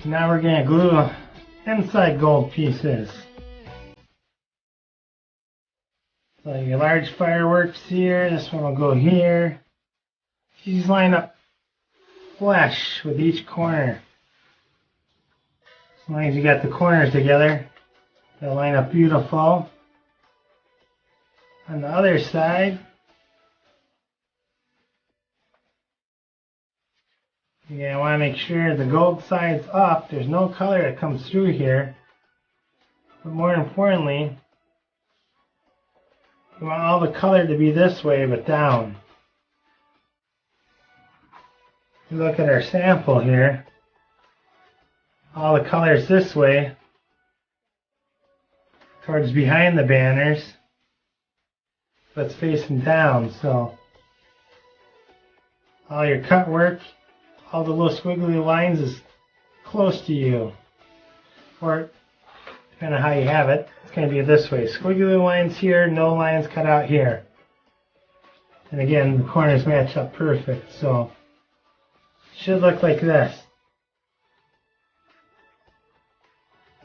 So now we're going to glue inside gold pieces. So your large fireworks here, this one will go here. These line up flush with each corner. As long as you got the corners together, they'll line up beautiful. On the other side, you want to make sure the gold side's up. There's no color that comes through here. But more importantly, you want all the color to be this way, but down. If you look at our sample here, all the colors this way, towards behind the banners, but it's facing down, so all your cut work, all the little squiggly lines is close to you. Or, depending on how you have it, it's going to be this way. Squiggly lines here, no lines cut out here. And again, the corners match up perfect, so it should look like this.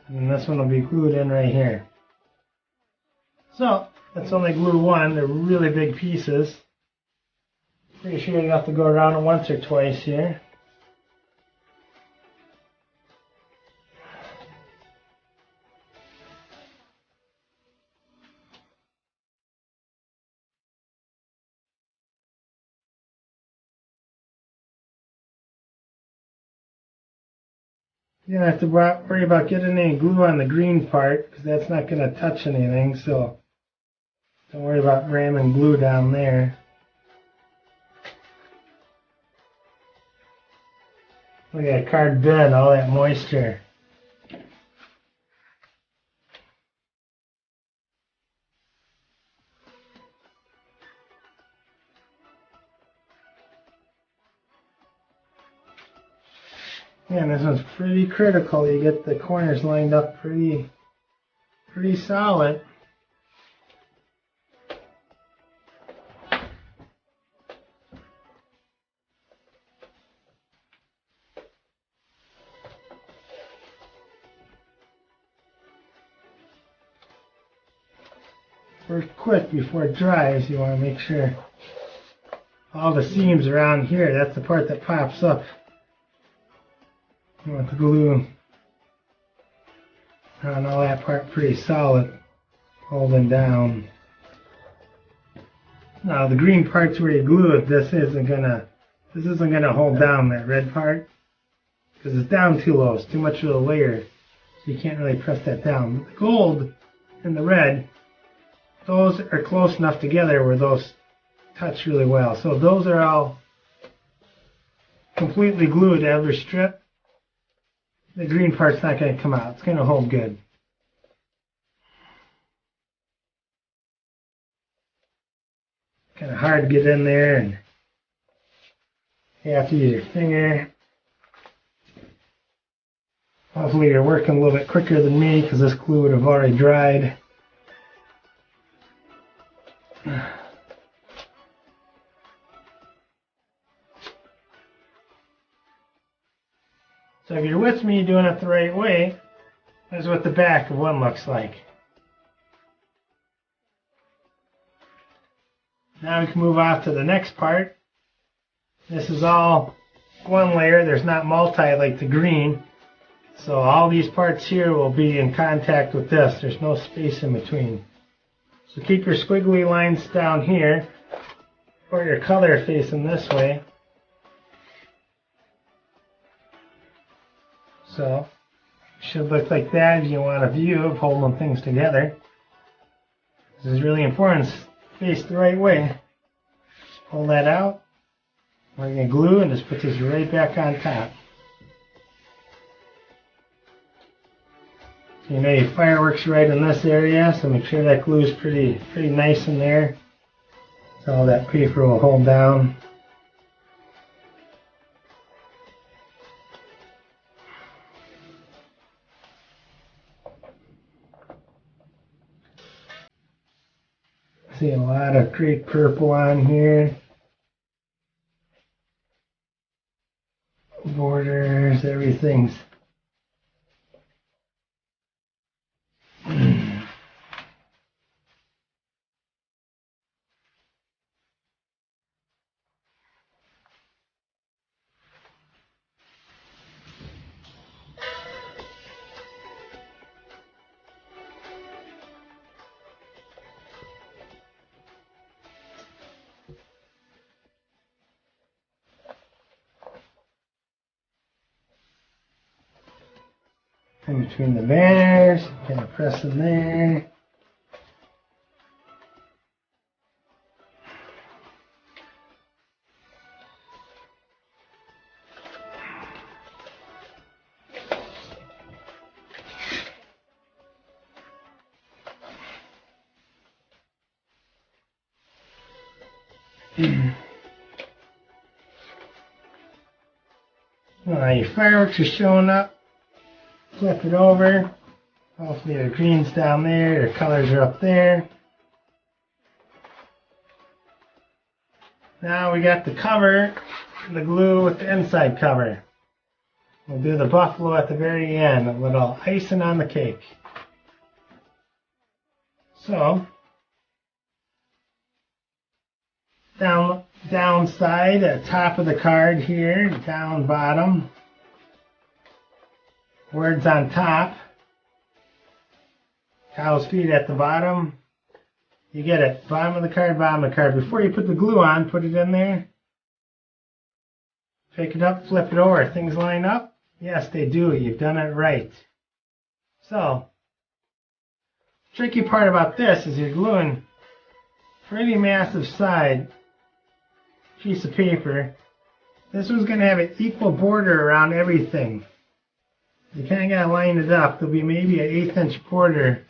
And this one will be glued in right here. So, that's only glue one. They're really big pieces. Pretty sure you have to go around it once or twice here. You don't have to worry about getting any glue on the green part, because that's not going to touch anything, so don't worry about ramming glue down there. Look at that card bed, all that moisture. Yeah, and this one's pretty critical. You get the corners lined up pretty solid. Work quick before it dries. You want to make sure all the seams around here, that's the part that pops up. You want the glue on all that part pretty solid, holding down. Now the green part's where you glue it. This isn't gonna hold down that red part because it's down too low. It's too much of a layer, so you can't really press that down. The gold and the red, those are close enough together where those touch really well. So those are all completely glued to every strip. The green part's not going to come out. It's going to hold good. Kind of hard to get in there, and you have to use your finger. Hopefully you're working a little bit quicker than me because this glue would have already dried. So if you're with me doing it the right way, that's what the back of one looks like. Now we can move on to the next part. This is all one layer. There's not multi like the green. So all these parts here will be in contact with this. There's no space in between. So keep your squiggly lines down here, or your color facing this way. So it should look like that if you want a view of holding things together. This is really important. Face the right way. Pull that out. We're going to glue and just put this right back on top. So you know your fireworks right in this area, so make sure that glue is pretty nice in there. So all that paper will hold down. See a lot of great purple on here. Borders, everything's in between the banners, kind of press in there. Your fireworks are showing up. Flip it over. Hopefully the green's down there, the colors are up there. Now we got the cover, the glue with the inside cover. We'll do the buffalo at the very end, a little icing on the cake. So, down side, at top of the card here, down bottom. Words on top. Cow's feet at the bottom. You get it. Bottom of the card, bottom of the card. Before you put the glue on, put it in there. Pick it up, flip it over. Things line up? Yes, they do. You've done it right. So, tricky part about this is you're gluing pretty massive side piece of paper. This one's going to have an equal border around everything. You kind of got to line it up. There'll be maybe an 1/8 inch border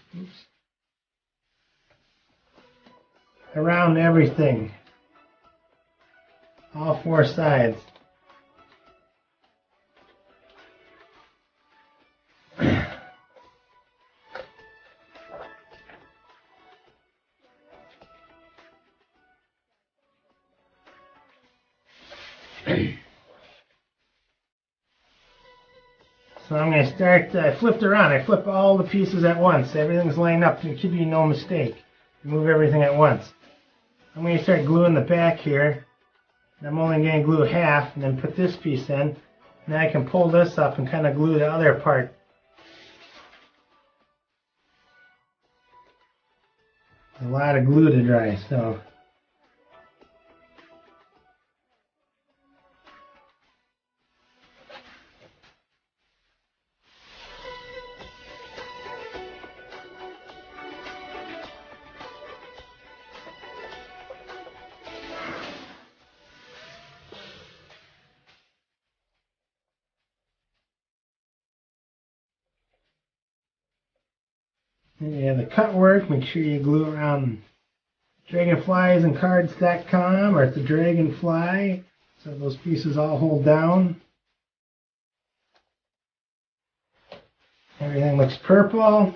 around everything. All four sides. So I'm going to start, I flipped around. I flip all the pieces at once. Everything's lined up. There should be no mistake. Move everything at once. I'm going to start gluing the back here. I'm only going to glue half and then put this piece in. Now I can pull this up and kind of glue the other part. A lot of glue to dry, so. Yeah, the cut work, make sure you glue around Dragonflies and Cards.com or the Dragonfly so those pieces all hold down. Everything looks purple.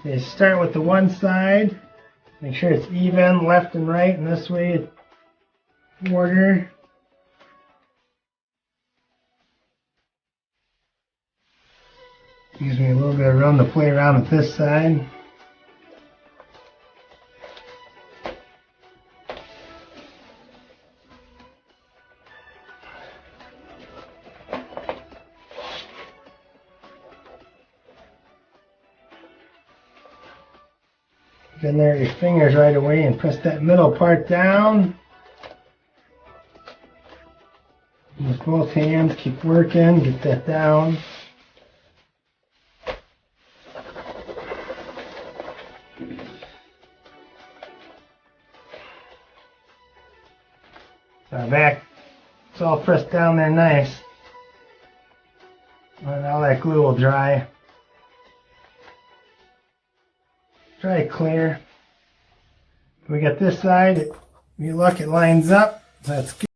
Okay, start with the one side. Make sure it's even, left and right, and this way order. Gives me a little bit of room to play around with this side. Get in there with your fingers right away and press that middle part down. With both hands, keep working, get that down. So back, it's all pressed down there nice. And all that glue will dry. Try it clear. We got this side. If you look, it lines up. That's good.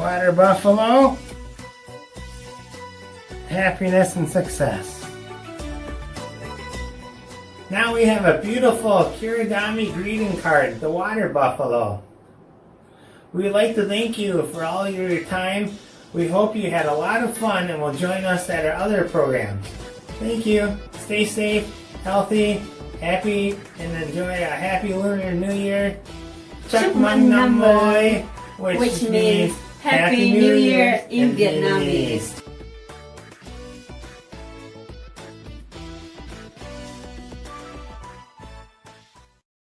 Water Buffalo. Happiness and success. Now we have a beautiful Kirigami greeting card, the Water Buffalo. We'd like to thank you for all your time. We hope you had a lot of fun and will join us at our other programs. Thank you. Stay safe, healthy, happy, and enjoy a happy Lunar New Year. Chúc mừng năm mới, which means Happy New Year in Vietnamese.